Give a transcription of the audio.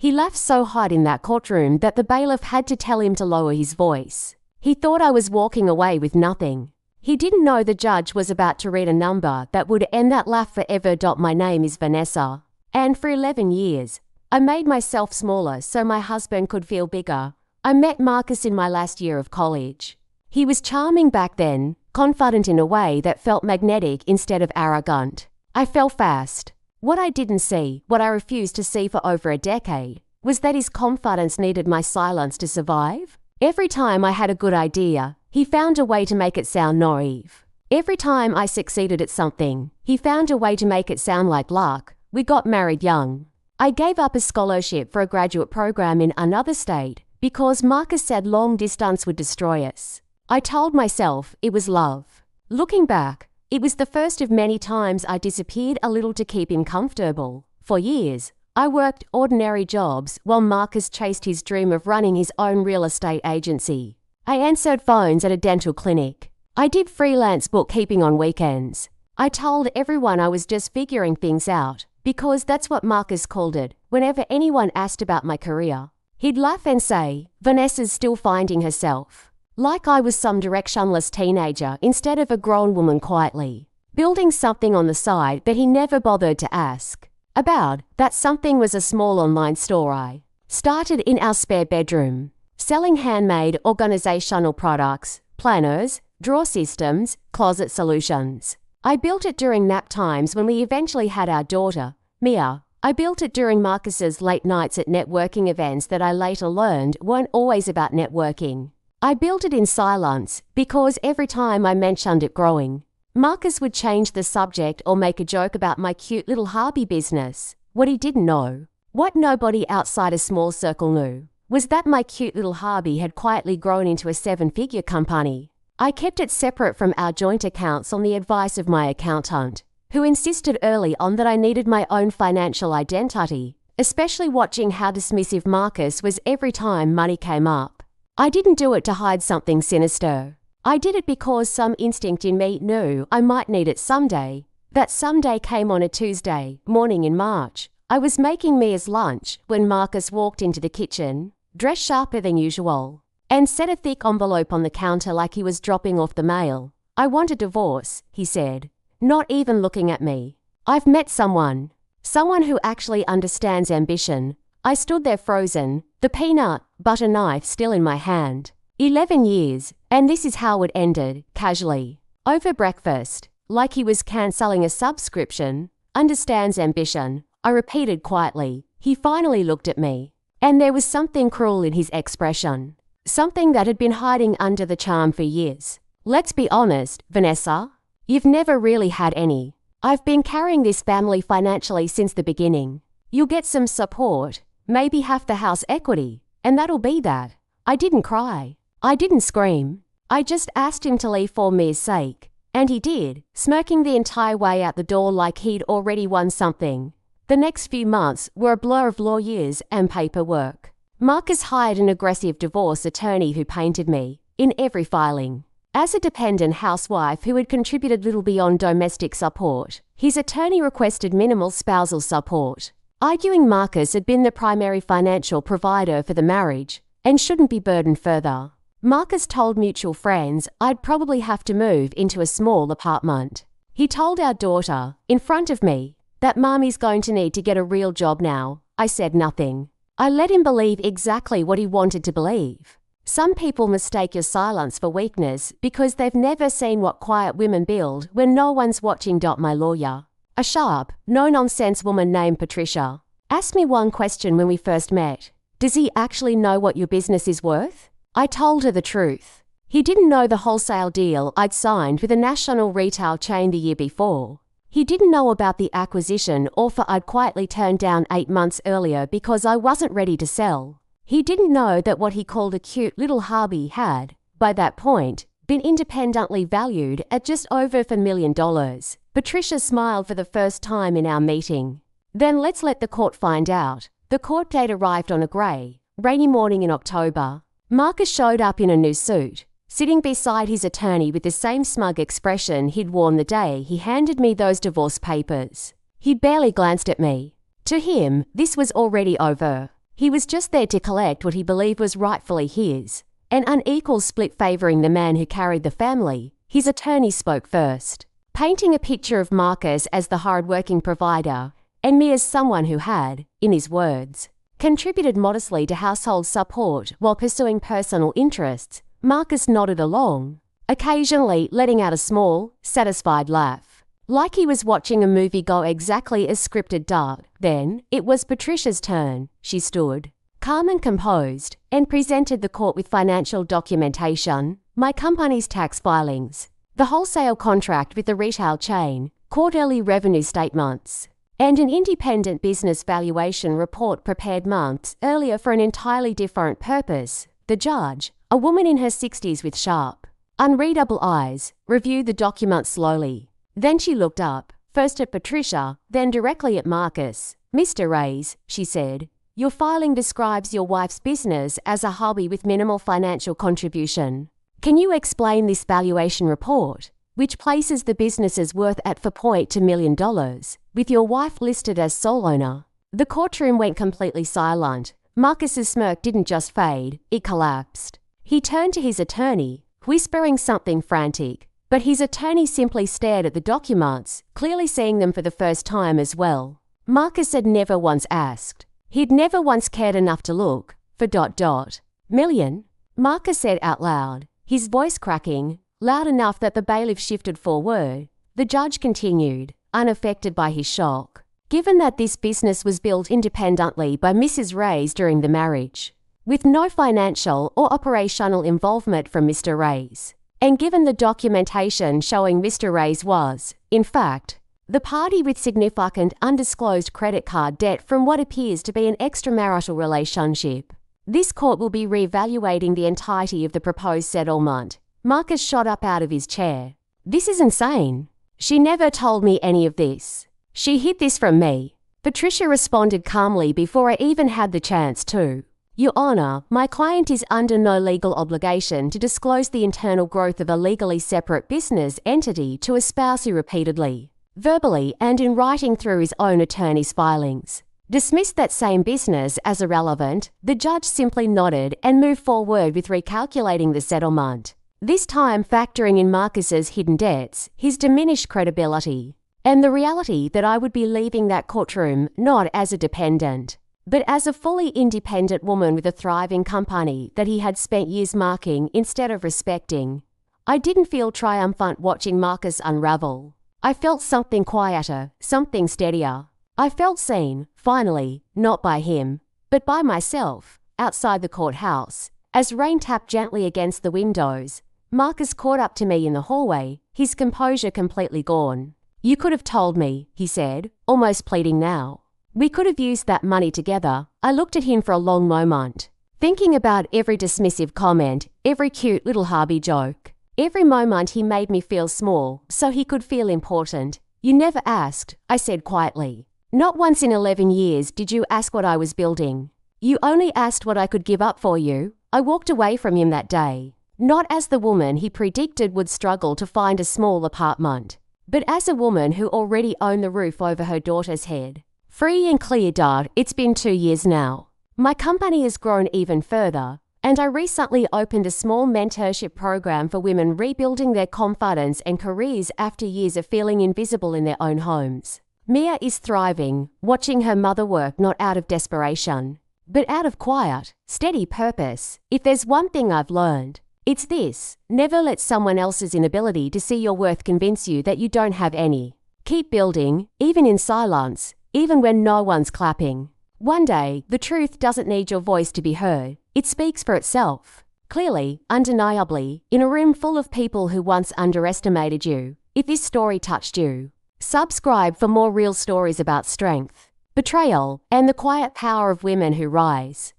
He laughed so hard in that courtroom that the bailiff had to tell him to lower his voice. He thought I was walking away with nothing. He didn't know the judge was about to read a number that would end that laugh forever. My name is Vanessa. And for 11 years, I made myself smaller so my husband could feel bigger. I met Marcus in my last year of college. He was charming back then, confident in a way that felt magnetic instead of arrogant. I fell fast. What I didn't see, what I refused to see for over a decade, was that his confidence needed my silence to survive. Every time I had a good idea, he found a way to make it sound naive. Every time I succeeded at something, he found a way to make it sound like luck. We got married young. I gave up a scholarship for a graduate program in another state because Marcus said long distance would destroy us. I told myself it was love. Looking back, it was the first of many times I disappeared a little to keep him comfortable. For years, I worked ordinary jobs while Marcus chased his dream of running his own real estate agency. I answered phones at a dental clinic. I did freelance bookkeeping on weekends. I told everyone I was just figuring things out, because that's what Marcus called it whenever anyone asked about my career. He'd laugh and say, "Vanessa's still finding herself." Like I was some directionless teenager instead of a grown woman quietly building something on the side that he never bothered to ask about. That something was a small online store I started in our spare bedroom, selling handmade organizational products, planners, drawer systems, closet solutions. I built it during nap times when we eventually had our daughter, Mia. I built it during Marcus's late nights at networking events that I later learned weren't always about networking. I built it in silence because every time I mentioned it growing, Marcus would change the subject or make a joke about my cute little hobby business. What he didn't know, what nobody outside a small circle knew, was that my cute little hobby had quietly grown into a 7-figure company. I kept it separate from our joint accounts on the advice of my accountant, who insisted early on that I needed my own financial identity, especially watching how dismissive Marcus was every time money came up. I didn't do it to hide something sinister. I did it because some instinct in me knew I might need it someday. That someday came on a Tuesday morning in March. I was making Mia's lunch when Marcus walked into the kitchen, dressed sharper than usual, and set a thick envelope on the counter like he was dropping off the mail. "I want a divorce," he said, not even looking at me. "I've met someone who actually understands ambition." I stood there frozen, the peanut butter knife still in my hand. 11 years, and this is how it ended, casually. Over breakfast, like he was cancelling a subscription. "Understands ambition," I repeated quietly. He finally looked at me, and there was something cruel in his expression. Something that had been hiding under the charm for years. "Let's be honest, Vanessa. You've never really had any. I've been carrying this family financially since the beginning. You'll get some support, maybe half the house equity, and that'll be that." I didn't cry. I didn't scream. I just asked him to leave for Mia's sake. And he did, smirking the entire way out the door like he'd already won something. The next few months were a blur of lawyers and paperwork. Marcus hired an aggressive divorce attorney who painted me in every filing as a dependent housewife who had contributed little beyond domestic support. His attorney requested minimal spousal support, arguing Marcus had been the primary financial provider for the marriage and shouldn't be burdened further. Marcus told mutual friends I'd probably have to move into a small apartment. He told our daughter, in front of me, that Mommy's going to need to get a real job now. I said nothing. I let him believe exactly what he wanted to believe. Some people mistake your silence for weakness because they've never seen what quiet women build when no one's watching. My lawyer, a sharp, no-nonsense woman named Patricia, asked me one question when we first met. "Does he actually know what your business is worth?" I told her the truth. He didn't know the wholesale deal I'd signed with a national retail chain the year before. He didn't know about the acquisition offer I'd quietly turned down 8 months earlier because I wasn't ready to sell. He didn't know that what he called a cute little hobby had, by that point, been independently valued at just over $1 million. Patricia smiled for the first time in our meeting. "Then let's let the court find out." The court date arrived on a grey, rainy morning in October. Marcus showed up in a new suit, sitting beside his attorney with the same smug expression he'd worn the day he handed me those divorce papers. He barely glanced at me. To him, this was already over. He was just there to collect what he believed was rightfully his. An unequal split favoring the man who carried the family. His attorney spoke first, painting a picture of Marcus as the hard-working provider and me as someone who had, in his words, contributed modestly to household support while pursuing personal interests. Marcus nodded along, occasionally letting out a small, satisfied laugh, like he was watching a movie go exactly as scripted. Then, it was Patricia's turn. She stood, calm and composed, and presented the court with financial documentation, my company's tax filings, the wholesale contract with the retail chain, quarterly revenue statements, and an independent business valuation report prepared months earlier for an entirely different purpose. The judge, a woman in her 60s with sharp, unreadable eyes, reviewed the document slowly. Then she looked up, first at Patricia, then directly at Marcus. Mr. Reyes, she said, your filing describes your wife's business as a hobby with minimal financial contribution. Can you explain this valuation report, which places the business's worth at $4.2 million, with your wife listed as sole owner? The courtroom went completely silent. Marcus's smirk didn't just fade, it collapsed. He turned to his attorney, whispering something frantic, but his attorney simply stared at the documents, clearly seeing them for the first time as well. Marcus had never once asked. He'd never once cared enough to look for ... million? Marcus said out loud, his voice cracking, loud enough that the bailiff shifted forward. The judge continued, unaffected by his shock. Given that this business was built independently by Mrs. Reyes during the marriage, with no financial or operational involvement from Mr. Reyes, and given the documentation showing Mr. Reyes was, in fact, the party with significant undisclosed credit card debt from what appears to be an extramarital relationship, this court will be re-evaluating the entirety of the proposed settlement. Marcus shot up out of his chair. This is insane. She never told me any of this. She hid this from me. Patricia responded calmly before I even had the chance to. Your Honor, my client is under no legal obligation to disclose the internal growth of a legally separate business entity to a spouse who repeatedly, verbally and in writing through his own attorney's filings, dismissed that same business as irrelevant. The judge simply nodded and moved forward with recalculating the settlement, this time factoring in Marcus's hidden debts, his diminished credibility, and the reality that I would be leaving that courtroom not as a dependent, but as a fully independent woman with a thriving company that he had spent years marking instead of respecting. I didn't feel triumphant watching Marcus unravel. I felt something quieter, something steadier. I felt seen, finally, not by him, but by myself, outside the courthouse. As rain tapped gently against the windows, Marcus caught up to me in the hallway, his composure completely gone. You could have told me, he said, almost pleading now. We could have used that money together. I looked at him for a long moment, thinking about every dismissive comment, every cute little Harvey joke. Every moment he made me feel small, so he could feel important. You never asked, I said quietly. Not once in 11 years did you ask what I was building. You only asked what I could give up for you. I walked away from him that day, not as the woman he predicted would struggle to find a small apartment, but as a woman who already owned the roof over her daughter's head. Free and clear, Dad. It's been 2 years now. My company has grown even further, and I recently opened a small mentorship program for women rebuilding their confidence and careers after years of feeling invisible in their own homes. Mia is thriving, watching her mother work not out of desperation, but out of quiet, steady purpose. If there's one thing I've learned, it's this: never let someone else's inability to see your worth convince you that you don't have any. Keep building, even in silence, even when no one's clapping. One day, the truth doesn't need your voice to be heard. It speaks for itself. Clearly, undeniably, in a room full of people who once underestimated you. If this story touched you, subscribe for more real stories about strength, betrayal, and the quiet power of women who rise.